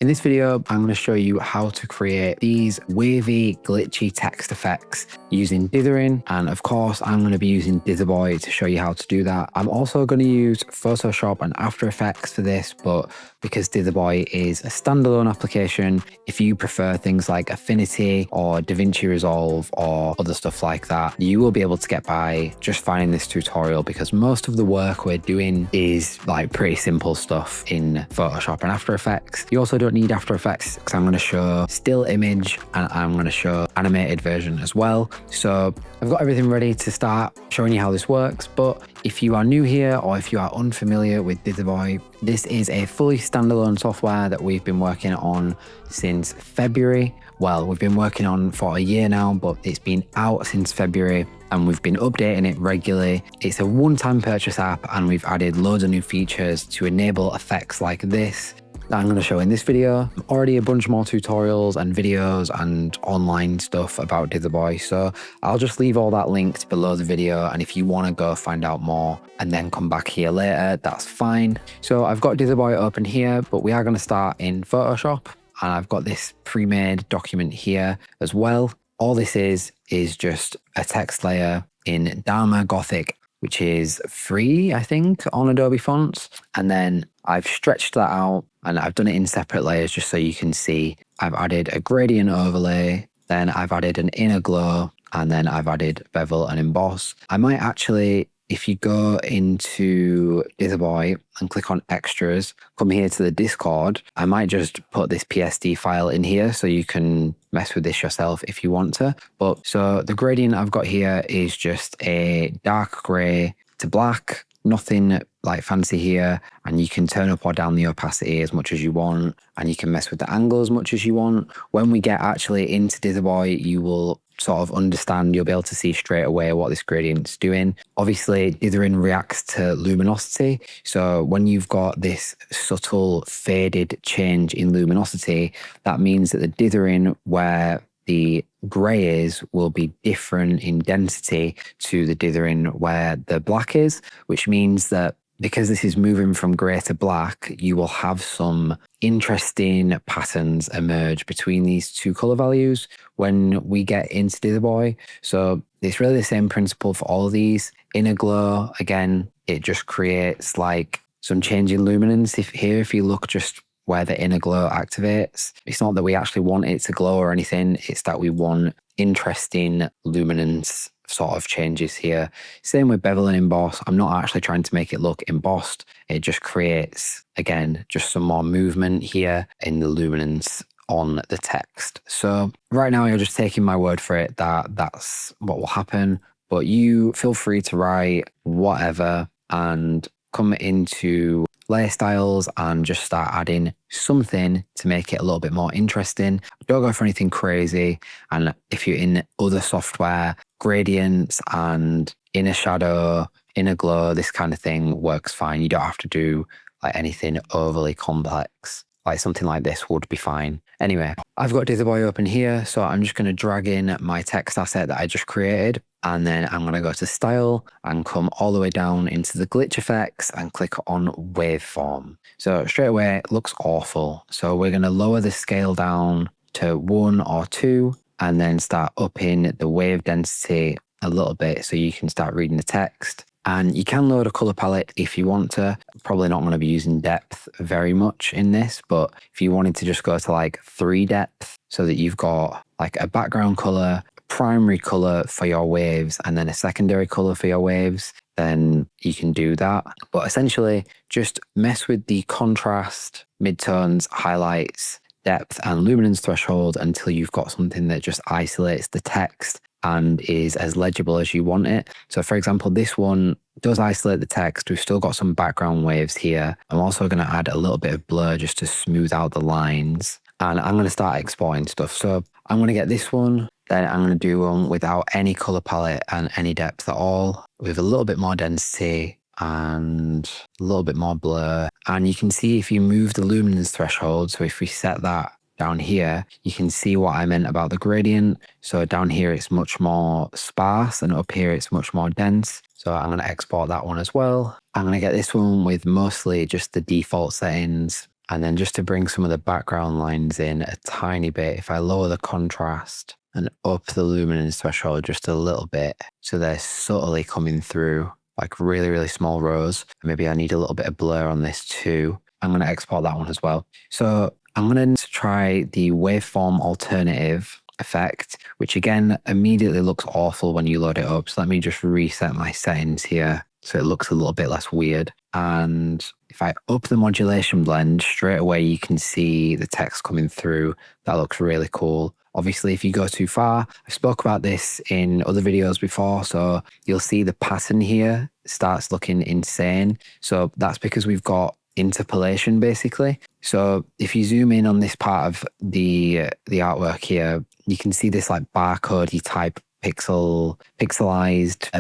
In this video, I'm going to show you how to create these wavy, glitchy text effects using dithering. And of course, I'm going to be using Dither Boy to show you how to do that. I'm also going to use Photoshop and After Effects for this, but because Dither Boy is a standalone application, if you prefer things like Affinity or DaVinci Resolve or other stuff like that, you will be able to get by just finding this tutorial, because most of the work we're doing is like pretty simple stuff in Photoshop and After Effects. You also don't need After Effects because I'm going to show still image and I'm going to show animated version as well. So I've got everything ready to start showing you how this works. But if you are new here or if you are unfamiliar with Dither Boy, this is a fully standalone software that we've been working on since February. Well, we've been working on for a year now, but it's been out since February and we've been updating it regularly. It's a one-time purchase app and we've added loads of new features to enable effects like this that I'm going to show in this video. Already a bunch more tutorials and videos and online stuff about Dither Boy, so I'll just leave all that linked below the video, and if you want to go find out more and then come back here later, that's fine. So I've got Dither Boy open here, but we are going to start in Photoshop, and I've got this pre-made document here as well. All this is just a text layer in Dharma Gothic, which is free, I think, on Adobe fonts. And then I've stretched that out and I've done it in separate layers just so you can see. I've added a gradient overlay, then I've added an inner glow, and then I've added bevel and emboss. I might actually, if you go into Dither Boy and click on extras, come here to the Discord, I might just put this PSD file in here so you can mess with this yourself if you want to. But so the gradient I've got here is just a dark gray to black, nothing like fancy here, and you can turn up or down the opacity as much as you want, and you can mess with the angle as much as you want. When we get actually into Dither Boy, you will sort of understand, you'll be able to see straight away what this gradient's doing. Obviously, dithering reacts to luminosity. So when you've got this subtle faded change in luminosity, that means that the dithering where the grey is will be different in density to the dithering where the black is, which means that because this is moving from grey to black, you will have some interesting patterns emerge between these two colour values when we get into Dither Boy. So it's really the same principle for all of these. Inner glow, again, it just creates like some change in luminance. If you look just where the inner glow activates, it's not that we actually want it to glow or anything, it's that we want interesting luminance sort of changes here. Same with bevel and emboss. I'm not actually trying to make it look embossed. It just creates, again, just some more movement here in the luminance on the text. So right now you're just taking my word for it that that's what will happen, but you feel free to write whatever and come into layer styles and just start adding something to make it a little bit more interesting. Don't go for anything crazy. And if you're in other software, gradients and inner shadow, inner glow, this kind of thing works fine. You don't have to do like anything overly complex. Like something like this would be fine. Anyway, I've got Dither Boy open here, so I'm just going to drag in my text asset that I just created, and then I'm going to go to style and come all the way down into the glitch effects and click on waveform. So straight away it looks awful. So we're going to lower the scale down to 1 or 2 and then start upping the wave density a little bit so you can start reading the text. And you can load a color palette if you want to. Probably not going to be using depth very much in this, but if you wanted to just go to like 3 depth so that you've got like a background color, primary color for your waves, and then a secondary color for your waves, then you can do that. But essentially just mess with the contrast, midtones, highlights, depth and luminance threshold until you've got something that just isolates the text and is as legible as you want it. So for example, this one does isolate the text. We've still got some background waves here. I'm also going to add a little bit of blur just to smooth out the lines. And I'm going to start exporting stuff. So I'm going to get this one, then I'm going to do one without any color palette and any depth at all, with a little bit more density and a little bit more blur. And you can see if you move the luminance threshold, so if we set that down here, you can see what I meant about the gradient. So down here it's much more sparse and up here it's much more dense. So I'm going to export that one as well. I'm going to get this one with mostly just the default settings And then just to bring some of the background lines in a tiny bit, if I lower the contrast and up the luminance threshold just a little bit, so they're subtly coming through, like really, really small rows. Maybe I need a little bit of blur on this too. I'm going to export that one as well. So I'm going to try the waveform alternative effect, which again immediately looks awful when you load it up. So let me just reset my settings here so it looks a little bit less weird. And if I up the modulation blend, straight away you can see the text coming through. That looks really cool. Obviously, if you go too far, I spoke about this in other videos before, so you'll see the pattern here starts looking insane. So that's because we've got interpolation basically. So if you zoom in on this part of the artwork here, you can see this like barcodey type pixelized,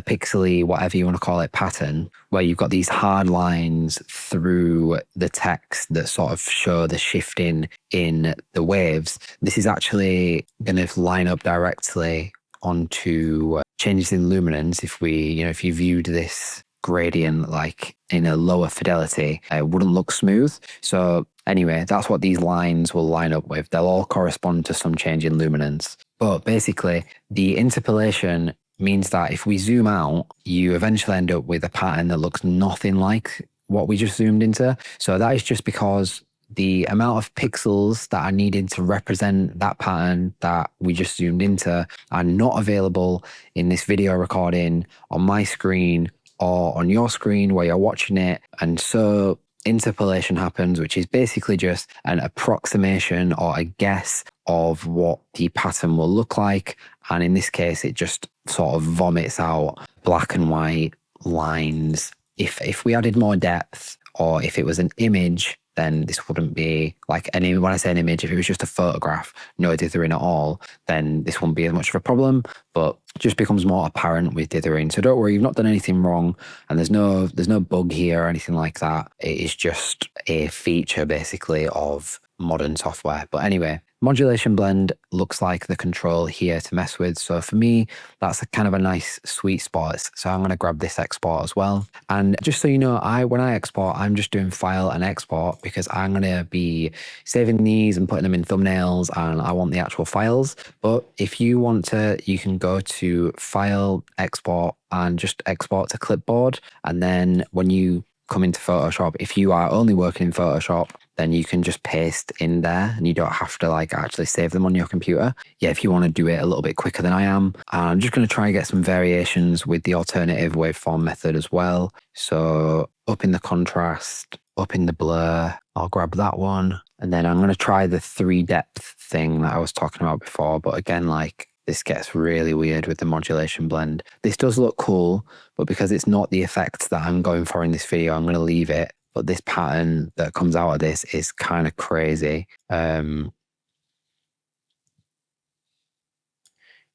pixely, whatever you want to call it, pattern, where you've got these hard lines through the text that sort of show the shifting in the waves. This is actually going to line up directly onto changes in luminance. If you viewed this gradient like in a lower fidelity, it wouldn't look smooth. So anyway, that's what these lines will line up with. They'll all correspond to some change in luminance. But basically, the interpolation means that if we zoom out, you eventually end up with a pattern that looks nothing like what we just zoomed into. So that is just because the amount of pixels that are needed to represent that pattern that we just zoomed into are not available in this video recording on my screen or on your screen where you're watching it. And so interpolation happens, which is basically just an approximation or a guess of what the pattern will look like. And in this case, it just sort of vomits out black and white lines. If we added more depth, or if it was an image, then this wouldn't be like any, when I say an image, if it was just a photograph, no dithering at all, then this wouldn't be as much of a problem, but just becomes more apparent with dithering. So don't worry, you've not done anything wrong, and there's no bug here or anything like that. It is just a feature basically of modern software. But anyway, modulation blend looks like the control here to mess with. So for me, that's a kind of a nice sweet spot. So I'm going to grab this export as well. And just so you know, when I export, I'm just doing file and export because I'm going to be saving these and putting them in thumbnails, and I want the actual files. But if you want to, you can go to file, export, and just export to clipboard. And then when you come into Photoshop, if you are only working in Photoshop, then you can just paste in there and you don't have to like actually save them on your computer. Yeah, if you want to do it a little bit quicker than I am. I'm just going to try and get some variations with the alternative waveform method as well. So up in the contrast, up in the blur, I'll grab that one. And then I'm going to try the 3 depth thing that I was talking about before. But again, like this gets really weird with the modulation blend. This does look cool, but because it's not the effect that I'm going for in this video, I'm going to leave it. But this pattern that comes out of this is kind of crazy. Yeah,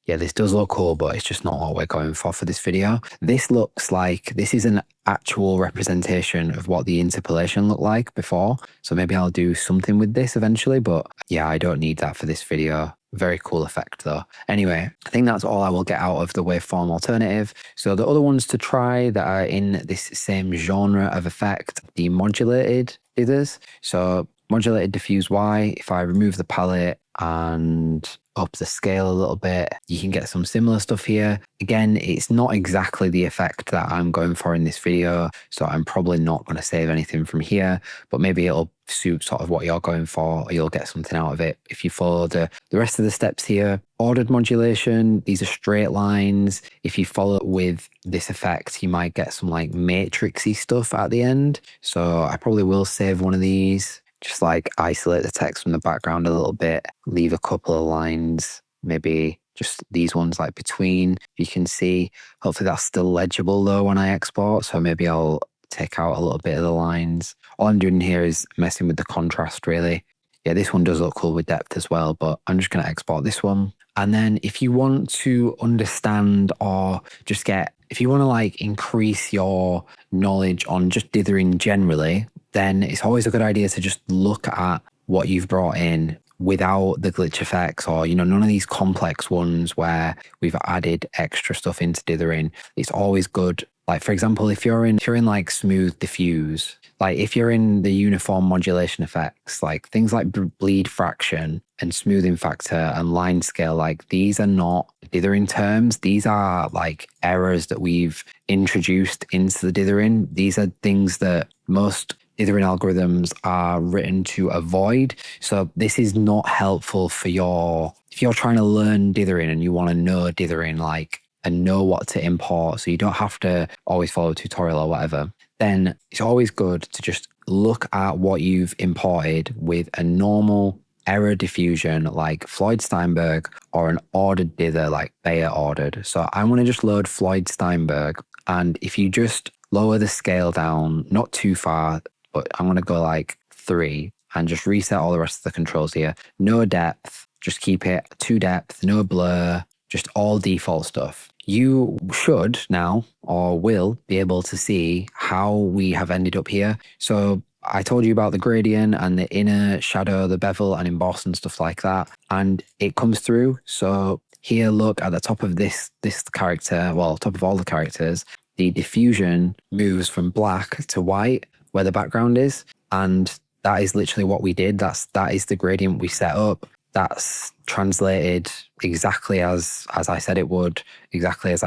this does look cool, but it's just not what we're going for this video. This looks like, this is an actual representation of what the interpolation looked like before. So maybe I'll do something with this eventually, but yeah, I don't need that for this video. Very cool effect though. Anyway, I think that's all I will get out of the waveform alternative. So the other ones to try that are in this same genre of effect, the modulated dithers. So modulated diffuse Y, if I remove the palette and up the scale a little bit, you can get some similar stuff here. Again, it's not exactly the effect that I'm going for in this video, so I'm probably not going to save anything from here, but maybe it'll suit sort of what you're going for, or you'll get something out of it if you follow the rest of the steps here. Ordered modulation, these are straight lines. If you follow with this effect, you might get some like matrixy stuff at the end. So I probably will save one of these. Just like isolate the text from the background a little bit, leave a couple of lines, maybe just these ones like between, you can see. Hopefully that's still legible though when I export, so maybe I'll take out a little bit of the lines. All I'm doing here is messing with the contrast really. Yeah, this one does look cool with depth as well, but I'm just going to export this one. And then if you want to understand or just if you want to like increase your knowledge on just dithering generally, then it's always a good idea to just look at what you've brought in without the glitch effects, or none of these complex ones where we've added extra stuff into dithering. It's always good. Like for example, if you're in like smooth diffuse, Like if you're in the uniform modulation effects, like things like bleed fraction and smoothing factor and line scale, like these are not dithering terms. These are like errors that we've introduced into the dithering. These are things that most dithering algorithms are written to avoid. So this is not helpful for if you're trying to learn dithering and you want to know dithering, like, and know what to import, so you don't have to always follow a tutorial or whatever, then it's always good to just look at what you've imported with a normal error diffusion like Floyd Steinberg or an ordered dither like Bayer ordered. So I'm going to just load Floyd Steinberg, and if you just lower the scale down, not too far, but I'm going to go like 3 and just reset all the rest of the controls here. No depth, just keep it to depth, no blur, just all default stuff. You should now, or will, be able to see how we have ended up here. So I told you about the gradient and the inner shadow, the bevel and emboss and stuff like that. And it comes through. So here, look at the top of this character, well, top of all the characters, the diffusion moves from black to white where the background is. And that is literally what we did. That is the gradient we set up. That's translated exactly as I said it would, exactly as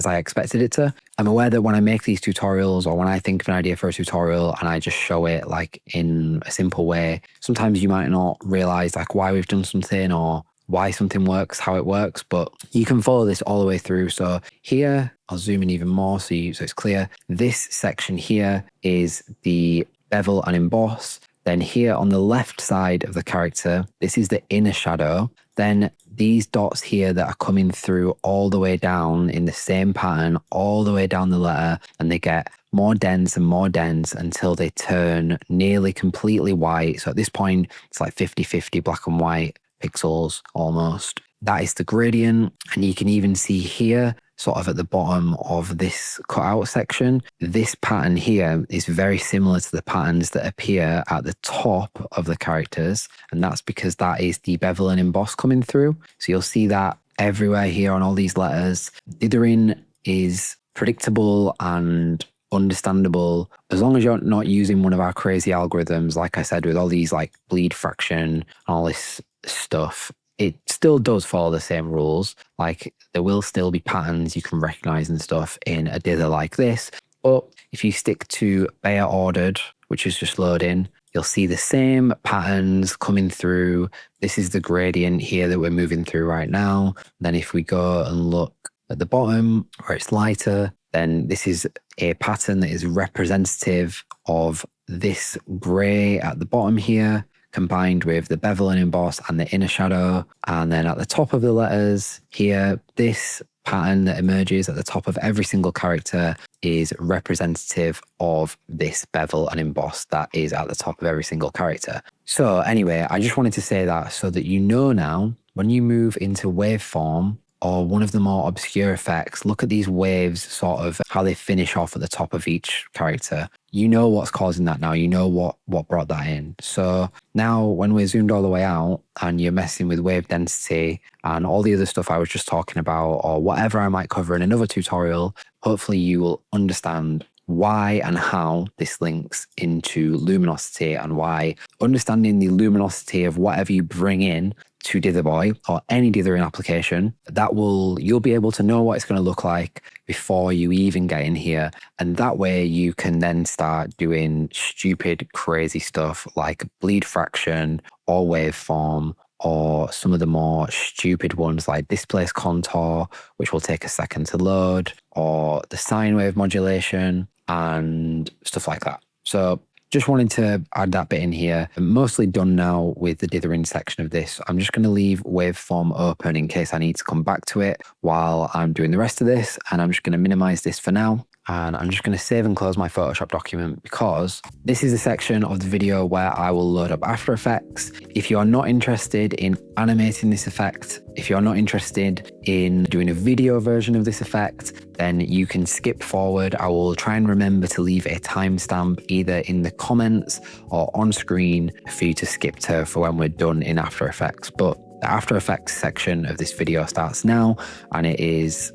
I expected it to. I'm aware that when I make these tutorials, or when I think of an idea for a tutorial and I just show it like in a simple way, sometimes you might not realize like why we've done something or why something works, how it works, but you can follow this all the way through. So here, I'll zoom in even more so it's clear. This section here is the bevel and emboss. Then here on the left side of the character, this is the inner shadow. Then these dots here that are coming through all the way down in the same pattern, all the way down the letter, and they get more dense and more dense until they turn nearly completely white. So at this point, it's like 50-50 black and white pixels almost. That is the gradient. And you can even see here, sort of at the bottom of this cutout section, this pattern here is very similar to the patterns that appear at the top of the characters. And that's because that is the bevel and emboss coming through. So you'll see that everywhere here on all these letters. Dithering is predictable and understandable as long as you're not using one of our crazy algorithms, like I said, with all these like bleed fraction and all this stuff. It still does follow the same rules. Like there will still be patterns you can recognize and stuff in a dither like this. But if you stick to Bayer ordered, which is just loading, you'll see the same patterns coming through. This is the gradient here that we're moving through right now. Then if we go and look at the bottom where it's lighter, then this is a pattern that is representative of this gray at the bottom here, combined with the bevel and emboss and the inner shadow. And then at the top of the letters here, this pattern that emerges at the top of every single character is representative of this bevel and emboss that is at the top of every single character. So anyway, I just wanted to say that so that you know now, when you move into waveform or one of the more obscure effects, look at these waves, sort of how they finish off at the top of each character. You know what's causing that now. You know what brought that in. So now when we're zoomed all the way out and you're messing with wave density and all the other stuff I was just talking about, or whatever I might cover in another tutorial, hopefully you will understand why and how this links into luminosity, and why understanding the luminosity of whatever you bring in to Dither Boy or any dithering application, you'll be able to know what it's going to look like before you even get in here. And that way you can then start doing stupid, crazy stuff like bleed fraction or waveform, or some of the more stupid ones like displace contour, which will take a second to load, or the sine wave modulation and stuff like that. So just wanted to add that bit in here. I'm mostly done now with the dithering section of this. I'm just going to leave waveform open in case I need to come back to it while I'm doing the rest of this. And I'm just going to minimize this for now. And I'm just going to save and close my Photoshop document, because this is the section of the video where I will load up After Effects. If you are not interested in animating this effect, if you're not interested in doing a video version of this effect, then you can skip forward. I will try and remember to leave a timestamp either in the comments or on screen for you to skip to for when we're done in After Effects. But the After Effects section of this video starts now, and it is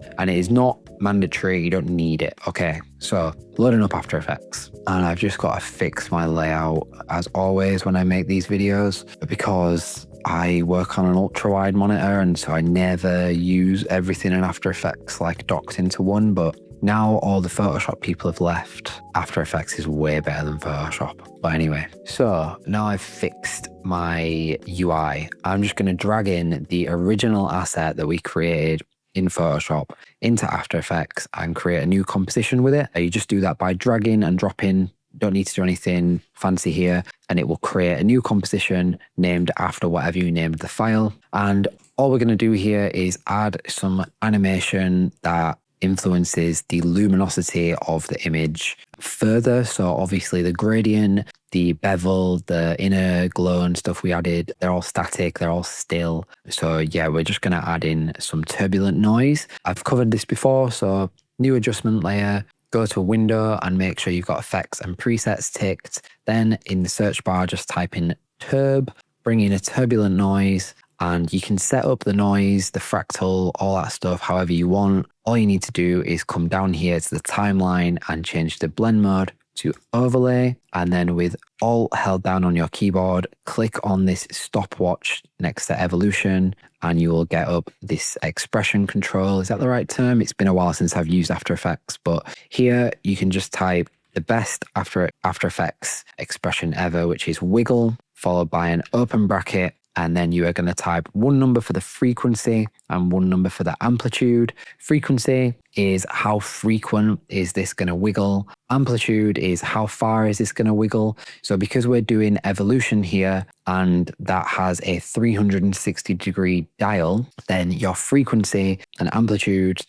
not mandatory, you don't need it. Okay, so loading up After Effects. And I've just got to fix my layout as always when I make these videos, because I work on an ultra wide monitor and so I never use everything in After Effects like docked into one. But now all the Photoshop people have left, After Effects is way better than Photoshop. But anyway, so now I've fixed my UI. I'm just going to drag in the original asset that we created in Photoshop into After Effects and create a new composition with it. You just do that by dragging and dropping. Don't need to do anything fancy here, and it will create a new composition named after whatever you named the file. And all we're going to do here is add some animation that influences the luminosity of the image further. So obviously the gradient, the bevel, the inner glow and stuff we added, they're all static, they're all still. So yeah, we're just going to add in some turbulent noise. I've covered this before, so new adjustment layer, go to a window and make sure you've got effects and presets ticked. Then in the search bar, just type in turb, bring in a turbulent noise, and you can set up the noise, the fractal, all that stuff however you want. All you need to do is come down here to the timeline and change the blend mode to overlay, and then with Alt held down on your keyboard, click on this stopwatch next to evolution and you will get up this expression control. Is that the right term? It's been a while since I've used After Effects, but here you can just type the best After Effects expression ever, which is wiggle, followed by an open bracket, and then you are going to type one number for the frequency and one number for the amplitude. Frequency is how frequent is this going to wiggle. Amplitude is how far is this going to wiggle. So because we're doing evolution here and that has a 360-degree dial, then your frequency and amplitude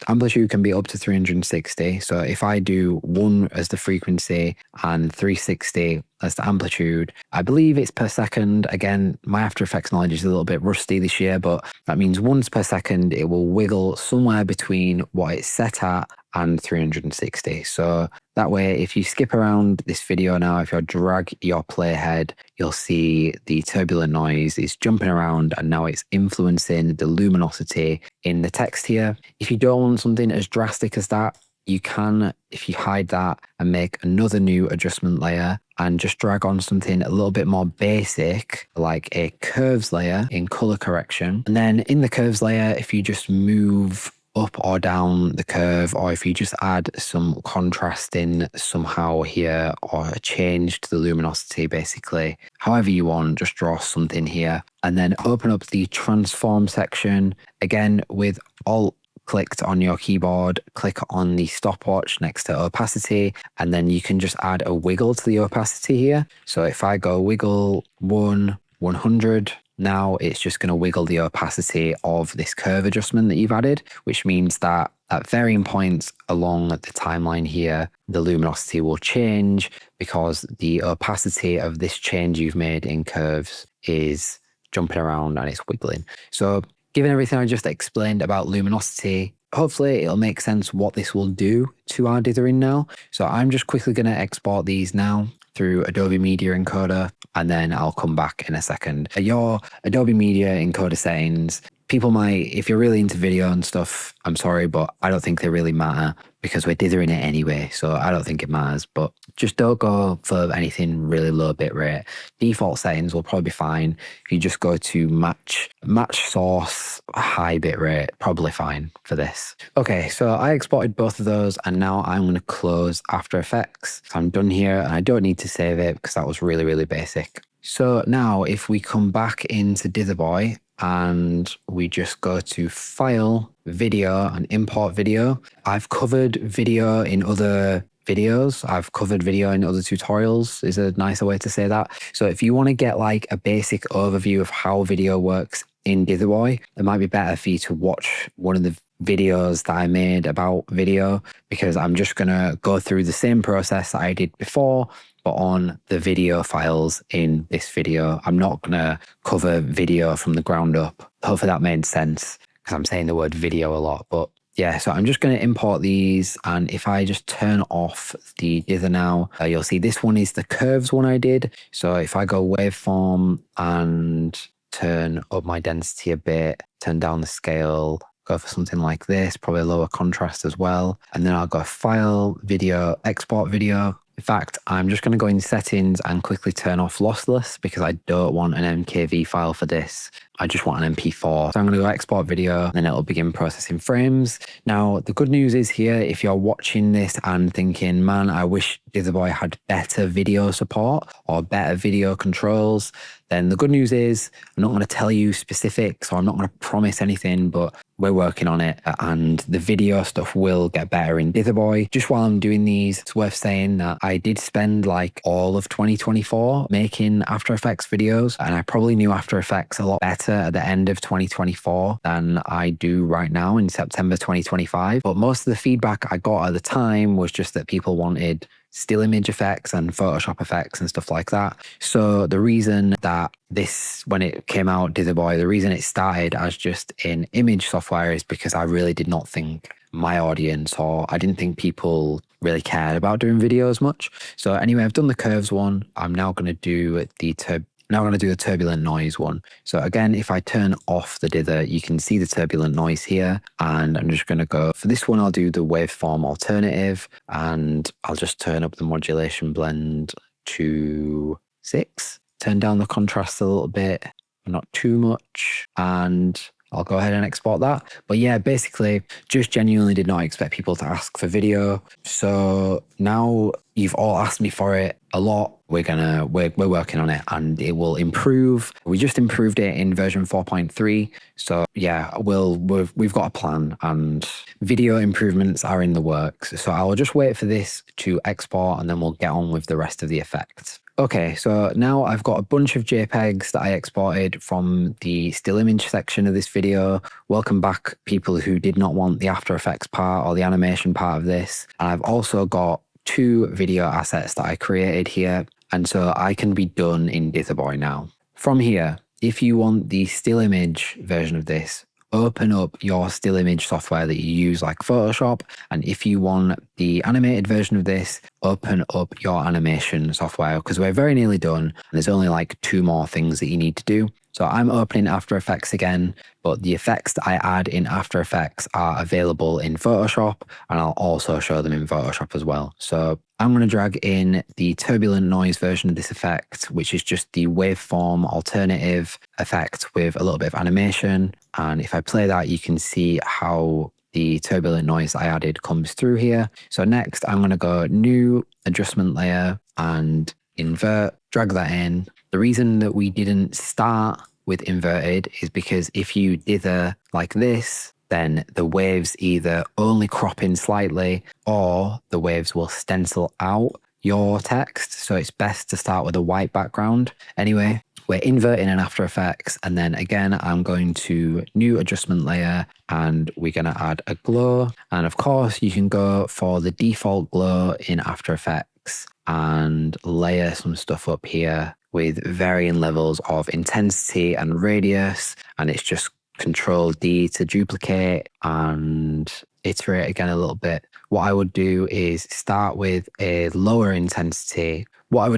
can be up to 360. So if I do 1 as the frequency and 360 as the amplitude, I believe it's per second. Again, my After Effects knowledge is a little bit rusty this year, but that means once per second it will wiggle somewhere between what it's set at and 360. So that way, if you skip around this video now, if you drag your playhead, you'll see the turbulent noise is jumping around and now it's influencing the luminosity in the text here. If you don't want something as drastic as that, you can, if you hide that and make another new adjustment layer and just drag on something a little bit more basic, like a curves layer in color correction. And then in the curves layer, if you just move up or down the curve, or if you just add some contrasting somehow here or a change to the luminosity, basically, however you want, just draw something here and then open up the transform section. Again, with Alt clicked on your keyboard, click on the stopwatch next to opacity, and then you can just add a wiggle to the opacity here. So if I go wiggle 100, now it's just going to wiggle the opacity of this curve adjustment that you've added, which means that at varying points along the timeline here, the luminosity will change because the opacity of this change you've made in curves is jumping around and it's wiggling. So given everything I just explained about luminosity, hopefully it'll make sense what this will do to our dithering now. So I'm just quickly going to export these now through Adobe Media Encoder, and then I'll come back in a second. Your Adobe Media Encoder settings, people might, if you're really into video and stuff, I'm sorry, but I don't think they really matter because we're dithering it anyway, so I don't think it matters. But just don't go for anything really low bit rate. Default settings will probably be fine. If you just go to match source, high bit rate, probably fine for this. Okay, so I exported both of those and now I'm going to close After Effects. So I'm done here and I don't need to save it because that was really, really basic. So now if we come back into Dither Boy and we just go to File, Video and Import Video. I've covered video in other videos. I've covered video in other tutorials is a nicer way to say that. So if you want to get like a basic overview of how video works in Dither Boy, it might be better for you to watch one of the videos that I made about video, because I'm just going to go through the same process that I did before, but on the video files in this video. I'm not going to cover video from the ground up. Hopefully that made sense because I'm saying the word video a lot. But yeah, so I'm just going to import these. And if I just turn off the dither now, you'll see this one is the curves one I did. So if I go waveform and turn up my density a bit, turn down the scale, go for something like this, probably lower contrast as well. And then I'll go File, Video, Export Video. In fact, I'm just going to go in settings and quickly turn off lossless because I don't want an MKV file for this. I just want an MP4. So I'm going to go export video and it'll begin processing frames. Now, the good news is here, if you're watching this and thinking, man, I wish Dither Boy had better video support or better video controls, then the good news is I'm not going to tell you specifics or I'm not going to promise anything, but we're working on it and the video stuff will get better in Dither Boy. Just while I'm doing these, it's worth saying that I did spend like all of 2024 making After Effects videos, and I probably knew After Effects a lot better at the end of 2024 than I do right now in September 2025. But most of the feedback I got at the time was just that people wanted still image effects and Photoshop effects and stuff like that. So the reason that this, when it came out, Dither Boy, the reason it started as just in image software is because I really did not think my audience, or I didn't think people really cared about doing videos much. So anyway, I've done the curves one. I'm now going to do the turbulent noise one. So again, if I turn off the dither, you can see the turbulent noise here. And I'm just going to go, for this one, I'll do the waveform alternative and I'll just turn up the modulation blend to 6. Turn down the contrast a little bit, not too much. And I'll go ahead and export that. But yeah, basically just genuinely did not expect people to ask for video. So now you've all asked me for it a lot. We're working on it and it will improve. We just improved it in version 4.3. So yeah, we've got a plan and video improvements are in the works. So I'll just wait for this to export and then we'll get on with the rest of the effects. Okay, so now I've got a bunch of JPEGs that I exported from the still image section of this video. Welcome back, people who did not want the After Effects part or the animation part of this. And I've also got 2 video assets that I created here. And so I can be done in Dither Boy now. From here, if you want the still image version of this, open up your still image software that you use like Photoshop. And if you want the animated version of this, open up your animation software because we're very nearly done. And there's only like 2 more things that you need to do. So I'm opening After Effects again, but the effects that I add in After Effects are available in Photoshop and I'll also show them in Photoshop as well. So I'm going to drag in the turbulent noise version of this effect, which is just the waveform alternative effect with a little bit of animation. And if I play that, you can see how the turbulent noise I added comes through here. So next I'm going to go new adjustment layer and invert, drag that in. The reason that we didn't start with inverted is because if you dither like this, then the waves either only crop in slightly or the waves will stencil out your text. So it's best to start with a white background. Anyway, we're inverting in After Effects. And then again, I'm going to new adjustment layer and we're going to add a glow. And of course, you can go for the default glow in After Effects and layer some stuff up here with varying levels of intensity and radius. And it's just Control D to duplicate and iterate again a little bit. What I would do is start with a lower intensity. Low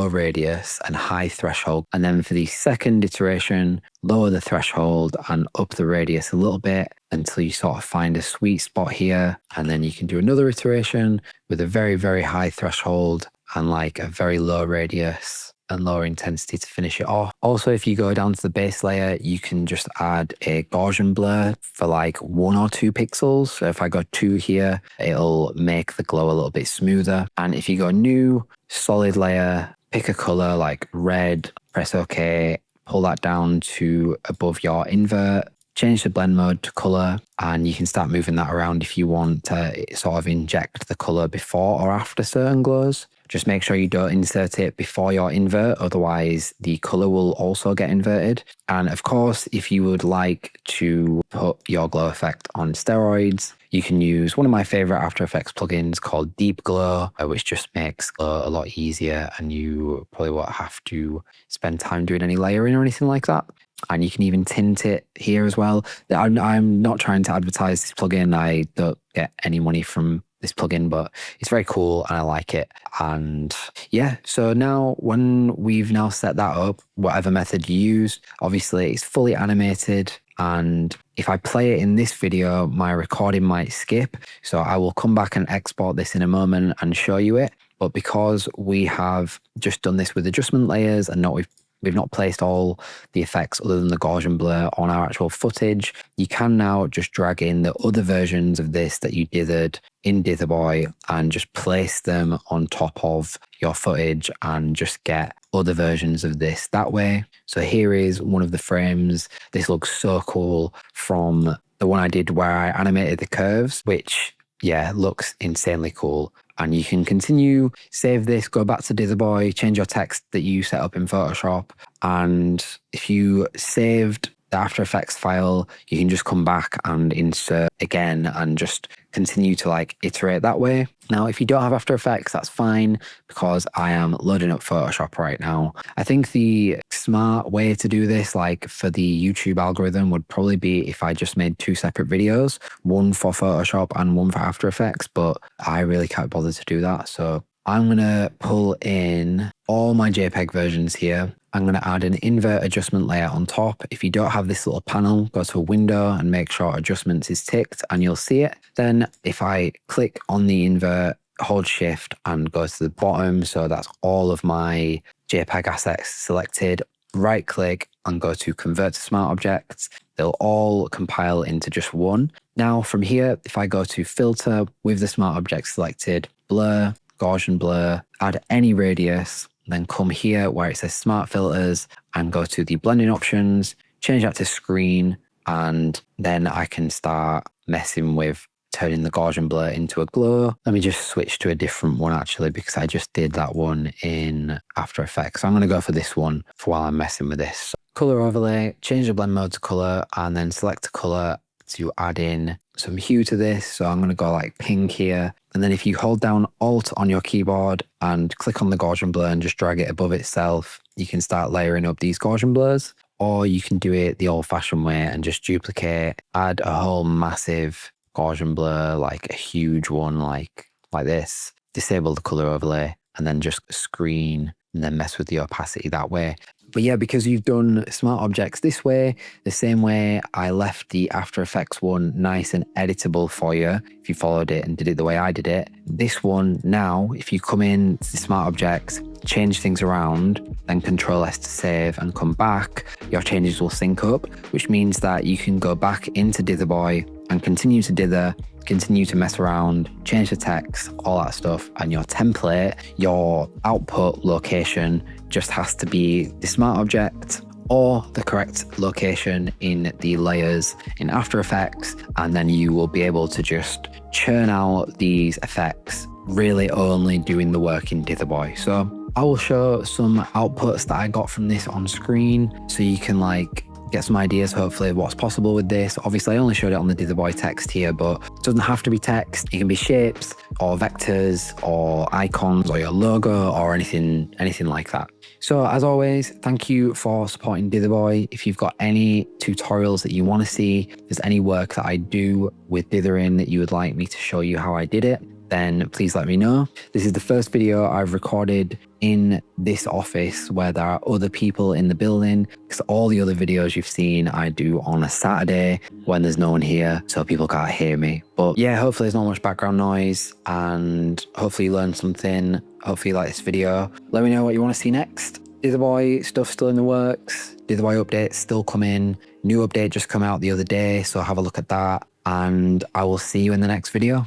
radius and high threshold. And then for the second iteration, lower the threshold and up the radius a little bit until you sort of find a sweet spot here. And then you can do another iteration with a very, very high threshold and like a very low radius and lower intensity to finish it off. Also, if you go down to the base layer, you can just add a Gaussian blur for like 1 or 2 pixels. So if I go 2 here, it'll make the glow a little bit smoother. And if you go new, solid layer, pick a color like red, press OK, pull that down to above your invert, change the blend mode to color, and you can start moving that around if you want to sort of inject the color before or after certain glows. Just make sure you don't insert it before your invert, otherwise the color will also get inverted. And of course, if you would like to put your glow effect on steroids, you can use one of my favorite After Effects plugins called Deep Glow, which just makes glow a lot easier and you probably won't have to spend time doing any layering or anything like that. And you can even tint it here as well. I'm not trying to advertise this plugin. I don't get any money from this plugin, but it's very cool and I like it. And yeah, so now when we've now set that up, whatever method you use, obviously it's fully animated. And if I play it in this video, my recording might skip. So I will come back and export this in a moment and show you it. But because we have just done this with adjustment layers and we've not placed all the effects other than the Gaussian blur on our actual footage, you can now just drag in the other versions of this that you dithered in Dither Boy and just place them on top of your footage and just get other versions of this that way. So here is one of the frames. This looks so cool from the one I did where I animated the curves, which yeah, looks insanely cool. And you can continue, save this, go back to Dither Boy, change your text that you set up in Photoshop. And if you saved the After Effects file, you can just come back and insert again and just continue to like iterate that way. Now, if you don't have After Effects, that's fine because I am loading up Photoshop right now. I think the smart way to do this, like for the YouTube algorithm, would probably be if I just made 2 separate videos, one for Photoshop and one for After Effects, but I really can't bother to do that. So I'm going to pull in all my JPEG versions here. I'm going to add an invert adjustment layer on top. If you don't have this little panel, go to a window and make sure adjustments is ticked and you'll see it. Then if I click on the invert, hold shift and go to the bottom, so that's all of my JPEG assets selected, right click and go to convert to smart objects. They'll all compile into just one. Now from here, if I go to filter with the smart object selected, blur, Gaussian blur, add any radius, then come here where it says smart filters and go to the blending options, change that to screen, and then I can start messing with turning the Gaussian blur into a glow. Let me just switch to a different one actually, because I just did that one in After Effects. So I'm going to go for this one for while I'm messing with this. Color overlay, change the blend mode to color, and then select a color to add in some hue to this. So I'm going to go like pink here. And then if you hold down Alt on your keyboard and click on the Gaussian blur and just drag it above itself, you can start layering up these Gaussian blurs. Or you can do it the old-fashioned way and just duplicate, add a whole massive Gaussian blur, like a huge one like this, disable the color overlay, and then just screen and then mess with the opacity that way. But yeah, because you've done smart objects this way, the same way I left the After Effects one nice and editable for you, if you followed it and did it the way I did it, this one now, if you come in to the smart objects, change things around, then Control S to save and come back, your changes will sync up, which means that you can go back into Dither Boy and continue to dither, continue to mess around, change the text, all that stuff, and your template, your output location just has to be the smart object or the correct location in the layers in After Effects, and then you will be able to just churn out these effects, really only doing the work in Dither Boy. So I will show some outputs that I got from this on screen so you can like get some ideas hopefully of what's possible with this. Obviously I only showed it on the Dither Boy text here, but it doesn't have to be text. It can be shapes or vectors or icons or your logo or anything like that. So as always, thank you for supporting Dither Boy. If you've got any tutorials that you want to see, if there's any work that I do with dithering that you would like me to show you how I did it, then please let me know. This is the first video I've recorded in this office where there are other people in the building, because all the other videos you've seen I do on a Saturday when there's no one here, so people can't hear me. But yeah, hopefully there's not much background noise and hopefully you learned something. Hopefully you like this video. Let me know what you want to see next. Dither Boy stuff still in the works. Dither Boy updates still coming. New update just come out the other day, so have a look at that. And I will see you in the next video.